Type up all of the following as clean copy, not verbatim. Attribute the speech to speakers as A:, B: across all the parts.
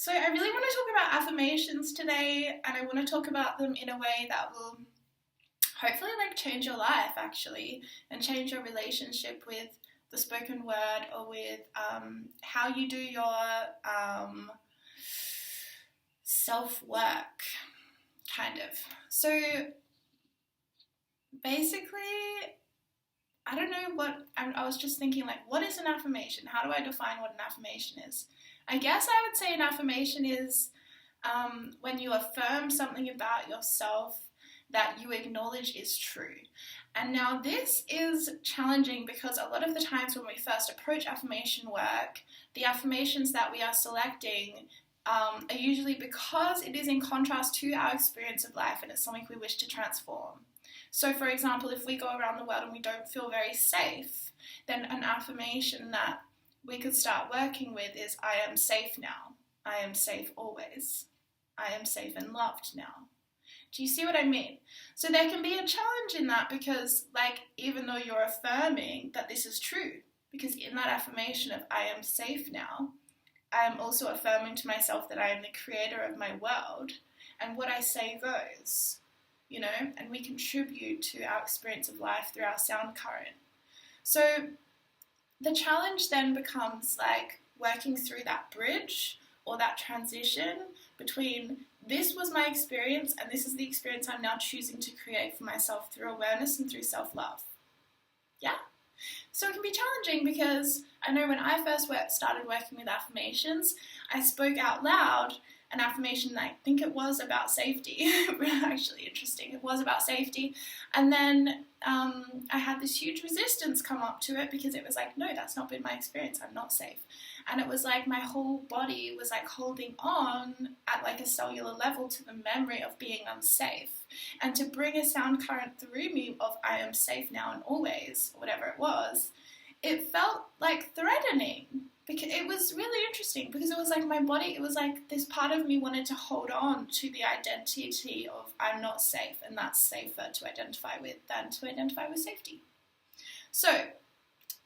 A: So I really want to talk about affirmations today, and I want to talk about them in a way that will hopefully change your life actually, and change your relationship with the spoken word, or with how you do your self-work, kind of. So basically, I don't know I was just thinking, what is an affirmation? How do I define what an affirmation is? I guess I would say an affirmation is when you affirm something about yourself that you acknowledge is true. And now this is challenging because a lot of the times when we first approach affirmation work, the affirmations that we are selecting are usually because it is in contrast to our experience of life and it's something we wish to transform. So for example, if we go around the world and we don't feel very safe, then an affirmation that we could start working with is, I am safe now. I am safe always. I am safe and loved now. Do you see what I mean? So there can be a challenge in that because, even though you're affirming that this is true, because in that affirmation of I am safe now, I am also affirming to myself that I am the creator of my world, and what I say goes, and we contribute to our experience of life through our sound current. So the challenge then becomes working through that bridge or that transition between this was my experience and this is the experience I'm now choosing to create for myself through awareness and through self-love. Yeah? So it can be challenging because I know when I first started working with affirmations, I spoke out loud an affirmation that I think it was about safety. Actually interesting, it was about safety. And then I had this huge resistance come up to it because it was no, that's not been my experience, I'm not safe. And it was my whole body was holding on at a cellular level to the memory of being unsafe. And to bring a sound current through me of I am safe now and always, whatever it was, it felt threatening. Because it was really interesting because it was my body, it was this part of me wanted to hold on to the identity of I'm not safe, and that's safer to identify with than to identify with safety. So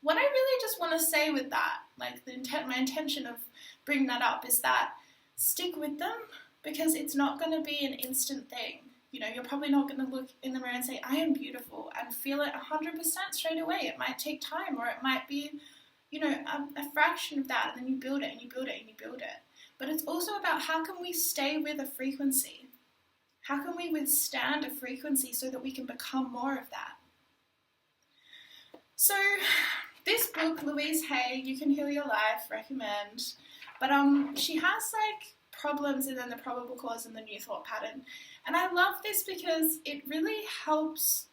A: what I really just want to say with that, my intention of bringing that up is that stick with them, because it's not going to be an instant thing. You're probably not going to look in the mirror and say I am beautiful and feel it 100% straight away. It might take time, or it might be a fraction of that, and then you build it and you build it and you build it. But it's also about how can we stay with a frequency? How can we withstand a frequency so that we can become more of that? So this book, Louise Hay, You Can Heal Your Life, recommend. But she has problems and then the probable cause and the new thought pattern. And I love this because it really helps.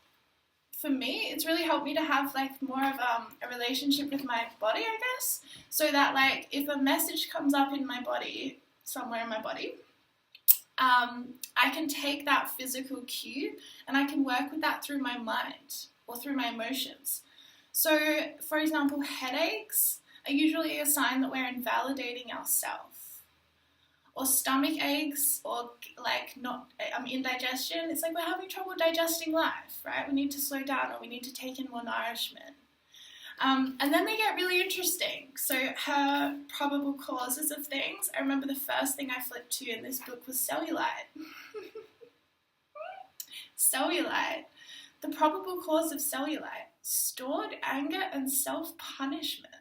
A: For me, it's really helped me to have more of a relationship with my body, I guess. So that if a message comes up in my body, somewhere in my body, I can take that physical cue and I can work with that through my mind or through my emotions. So, for example, headaches are usually a sign that we're invalidating ourselves. Or stomach aches, or indigestion. It's we're having trouble digesting life, right? We need to slow down, or we need to take in more nourishment. And then they get really interesting. So her probable causes of things, I remember the first thing I flipped to in this book was cellulite. Cellulite. The probable cause of cellulite: stored anger and self-punishment.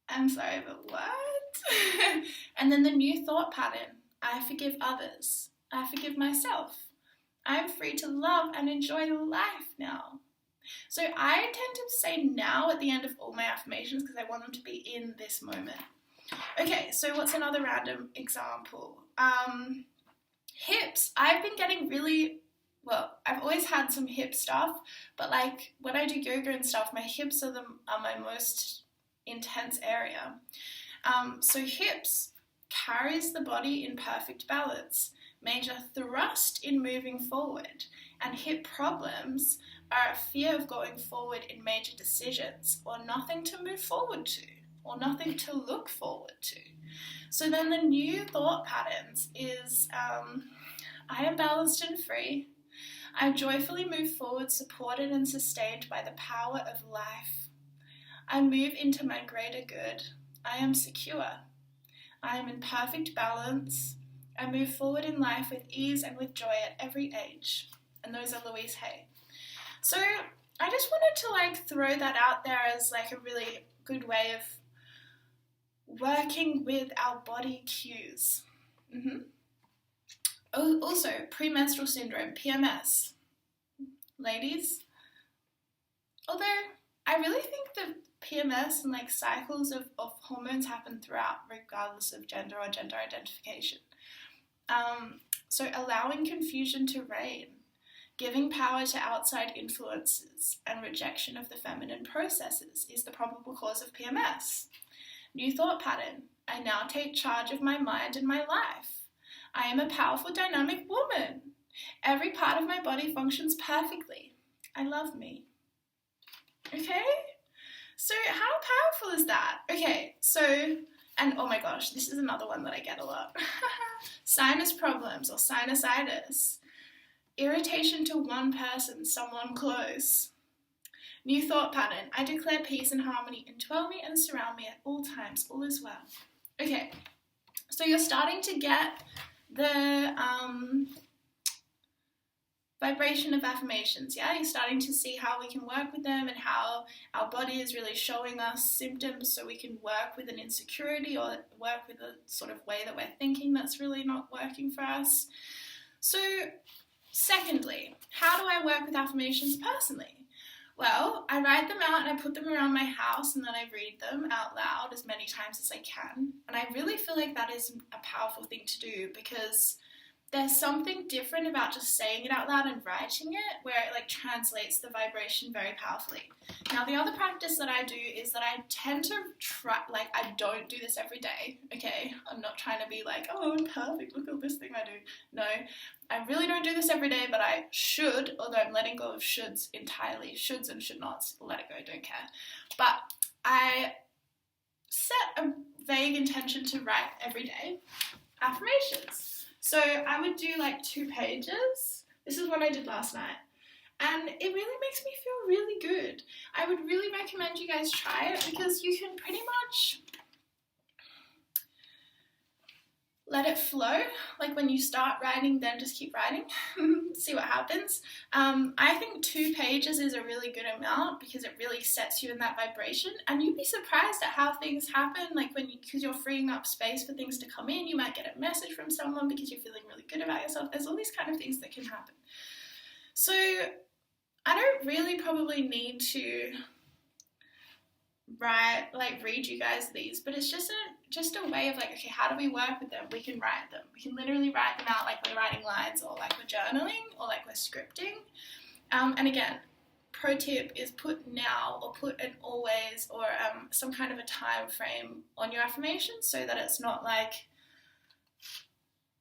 A: I'm sorry, but what? And then the new thought pattern: I forgive others. I forgive myself. I'm free to love and enjoy life now. So I tend to say now at the end of all my affirmations because I want them to be in this moment. Okay, so what's another random example? Hips. I've been getting I've always had some hip stuff, but when I do yoga and stuff, my hips are my most intense area. So hips carries the body in perfect balance, major thrust in moving forward, and hip problems are a fear of going forward in major decisions, or nothing to move forward to, or nothing to look forward to. So then the new thought patterns is I am balanced and free. I joyfully move forward, supported and sustained by the power of life. I move into my greater good. I am secure. I am in perfect balance. I move forward in life with ease and with joy at every age. And those are Louise Hay. So I just wanted to like throw that out there as like a really good way of working with our body cues. Also, premenstrual syndrome, PMS. Ladies, although I really think that PMS and like cycles of hormones happen throughout, regardless of gender or gender identification. So allowing confusion to reign, giving power to outside influences, and rejection of the feminine processes is the probable cause of PMS. New thought pattern. I now take charge of my mind and my life. I am a powerful, dynamic woman. Every part of my body functions perfectly. I love me. Okay? So how powerful is that? Okay, so, and oh my gosh, this is another one that I get a lot. Sinus problems or sinusitis. Irritation to one person, someone close. New thought pattern. I declare peace and harmony indwell me and surround me at all times. All is well. Okay, so you're starting to get the vibration of affirmations, yeah? You're starting to see how we can work with them and how our body is really showing us symptoms so we can work with an insecurity or work with a sort of way that we're thinking that's really not working for us. So, secondly, how do I work with affirmations personally? Well, I write them out and I put them around my house and then I read them out loud as many times as I can. And I really feel like that is a powerful thing to do because there's something different about just saying it out loud and writing it where it like translates the vibration very powerfully. Now the other practice that I do is that I tend to try, like I don't do this every day, okay? I'm not trying to be like, oh, I'm perfect, look at this thing I do. No, I really don't do this every day, but I should, although I'm letting go of shoulds entirely. Shoulds and should nots, let it go, don't care. But I set a vague intention to write every day affirmations. So I would do like 2 pages. This is what I did last night. And it really makes me feel really good. I would really recommend you guys try it because you can pretty much let it flow. Like when you start writing, then just keep writing. See what happens. I think 2 pages is a really good amount because it really sets you in that vibration. And you'd be surprised at how things happen. Like because you're freeing up space for things to come in. You might get a message from someone because you're feeling really good about yourself. There's all these kind of things that can happen. So I don't really probably need to read you guys these, but it's just a way of like, okay, how do we work with them? We can write them. We can literally write them out like we're writing lines or like we're journaling or like we're scripting. And again, pro tip is put now or put an always or some kind of a time frame on your affirmations so that it's not like,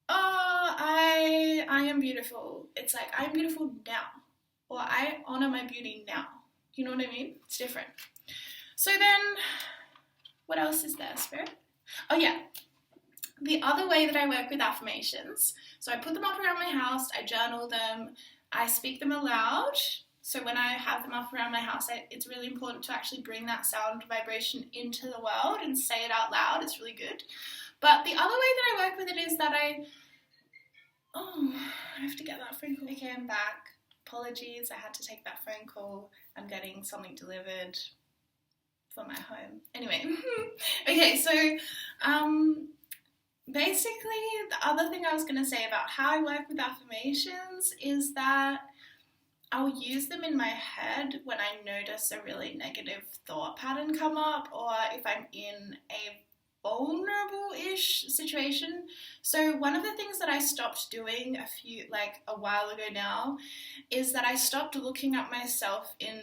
A: oh, I am beautiful. It's like, I'm beautiful now, or I honor my beauty now. You know what I mean? It's different. So then, what else is there, Spirit? Oh yeah, the other way that I work with affirmations, so I put them up around my house, I journal them, I speak them aloud. So when I have them up around my house, it's really important to actually bring that sound vibration into the world and say it out loud. It's really good. But the other way that I work with it is that I have to get that phone call. Okay, I'm back. Apologies, I had to take that phone call. I'm getting something delivered for my home. Anyway, okay, so basically the other thing I was going to say about how I work with affirmations is that I'll use them in my head when I notice a really negative thought pattern come up or if I'm in a vulnerable-ish situation. So one of the things that I stopped doing a while ago now is that I stopped looking at myself in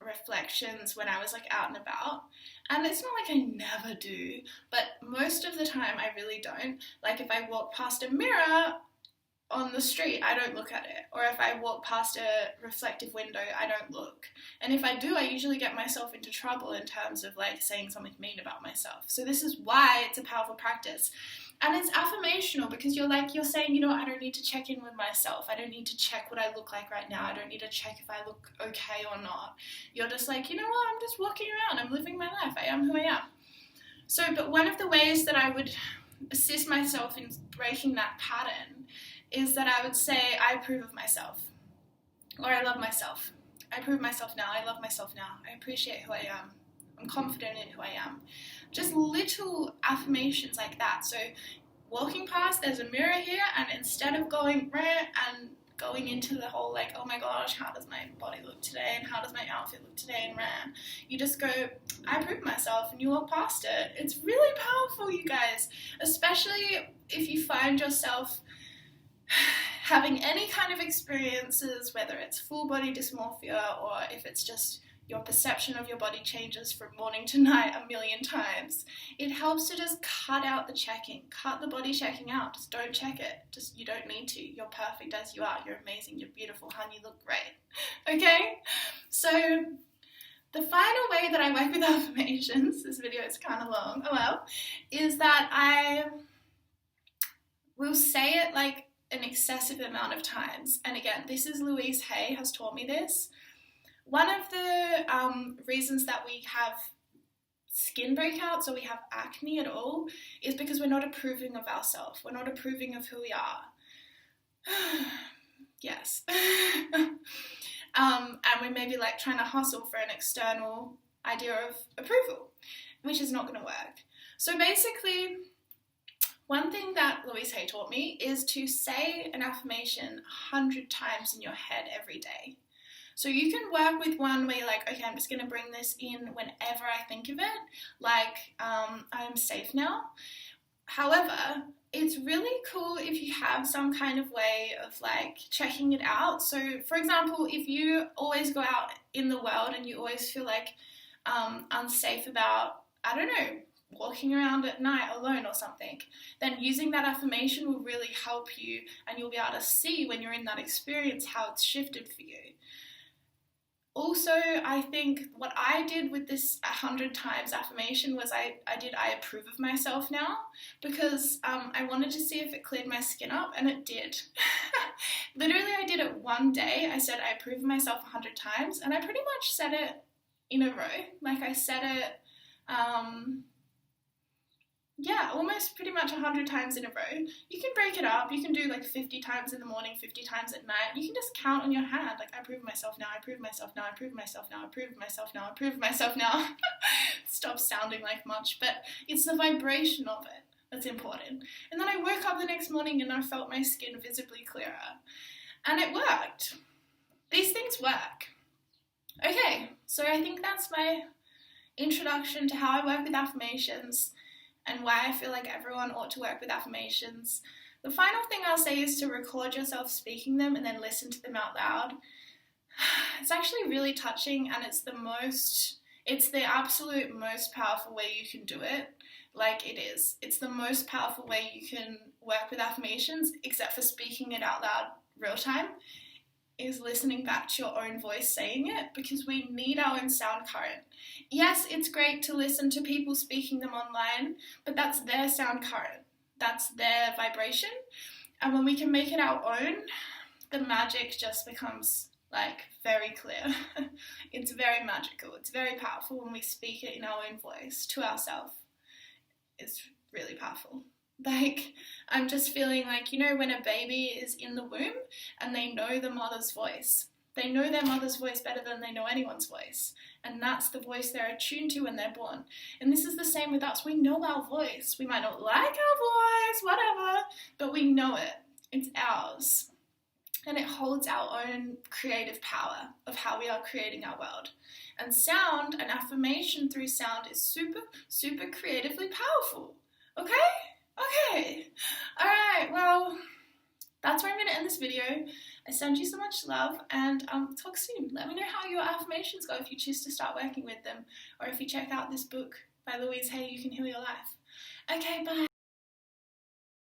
A: reflections when I was like out and about. And it's not like I never do, but most of the time I really don't. Like if I walk past a mirror on the street, I don't look at it. Or if I walk past a reflective window, I don't look. And if I do, I usually get myself into trouble in terms of like saying something mean about myself. So this is why it's a powerful practice. And it's affirmational because you're saying, you know what, I don't need to check in with myself. I don't need to check what I look like right now. I don't need to check if I look okay or not. You're just like, you know what, I'm just walking around. I'm living my life. I am who I am. But one of the ways that I would assist myself in breaking that pattern is that I would say, I approve of myself, or I love myself. I approve of myself now, I love myself now, I appreciate who I am, I'm confident in who I am. Just little affirmations like that. So walking past, there's a mirror here, and instead of going and going into the whole like, oh my gosh, how does my body look today, and how does my outfit look today, and you just go, I approve of myself, and you walk past it. It's really powerful, you guys, especially if you find yourself having any kind of experiences, whether it's full body dysmorphia or if it's just your perception of your body changes from morning to night a million times. It helps to just cut out the checking, cut the body checking out. Just don't check it. You don't need to. You're perfect as you are. You're amazing. You're beautiful, hon. You look great. Okay? So the final way that I work with affirmations, this video is kind of long, oh well, is that I will say it like an excessive amount of times. And again, this is Louise Hay has taught me this. One of the reasons that we have skin breakouts or we have acne at all is because we're not approving of ourselves. We're not approving of who we are. Yes. And we may be like trying to hustle for an external idea of approval, which is not going to work. So basically, one thing that Louise Hay taught me is to say an affirmation 100 times in your head every day. So you can work with one where you're like, okay, I'm just going to bring this in whenever I think of it, like I'm safe now. However, it's really cool if you have some kind of way of like checking it out. So for example, if you always go out in the world and you always feel like unsafe about, I don't know, walking around at night alone or something, then using that affirmation will really help you, and you'll be able to see when you're in that experience how it's shifted for you. Also, I think what I did with this 100 times affirmation was I approve of myself now, because I wanted to see if it cleared my skin up, and it did. Literally, I did it one day. I said I approve of myself 100 times, and I pretty much said it in a row. Like I said it, almost pretty much 100 times in a row. You can break it up. You can do like 50 times in the morning, 50 times at night. You can just count on your hand. Like, I approve of myself now, I approve of myself now, I approve of myself now, I approve of myself now, I approve of myself now. Stop sounding like much, but it's the vibration of it that's important. And then I woke up the next morning and I felt my skin visibly clearer. And it worked. These things work. Okay, so I think that's my introduction to how I work with affirmations and why I feel like everyone ought to work with affirmations. The final thing I'll say is to record yourself speaking them and then listen to them out loud. It's actually really touching, and it's the absolute most powerful way you can do it. Like, it is. It's the most powerful way you can work with affirmations, except for speaking it out loud real time, is listening back to your own voice saying it, because we need our own sound current. Yes, it's great to listen to people speaking them online, but that's their sound current. That's their vibration. And when we can make it our own, the magic just becomes like very clear. It's very magical. It's very powerful when we speak it in our own voice to ourselves. It's really powerful. Like, I'm just feeling like, you know, when a baby is in the womb and they know the mother's voice. They know their mother's voice better than they know anyone's voice. And that's the voice they're attuned to when they're born. And this is the same with us. We know our voice. We might not like our voice, whatever, but we know it. It's ours. And it holds our own creative power of how we are creating our world. And sound and affirmation through sound is super, super creatively powerful. Okay? Okay. Alright, well, that's where I'm going to end this video. I send you so much love, and talk soon. Let me know how your affirmations go if you choose to start working with them, or if you check out this book by Louise Hay, You Can Heal Your Life. Okay, bye.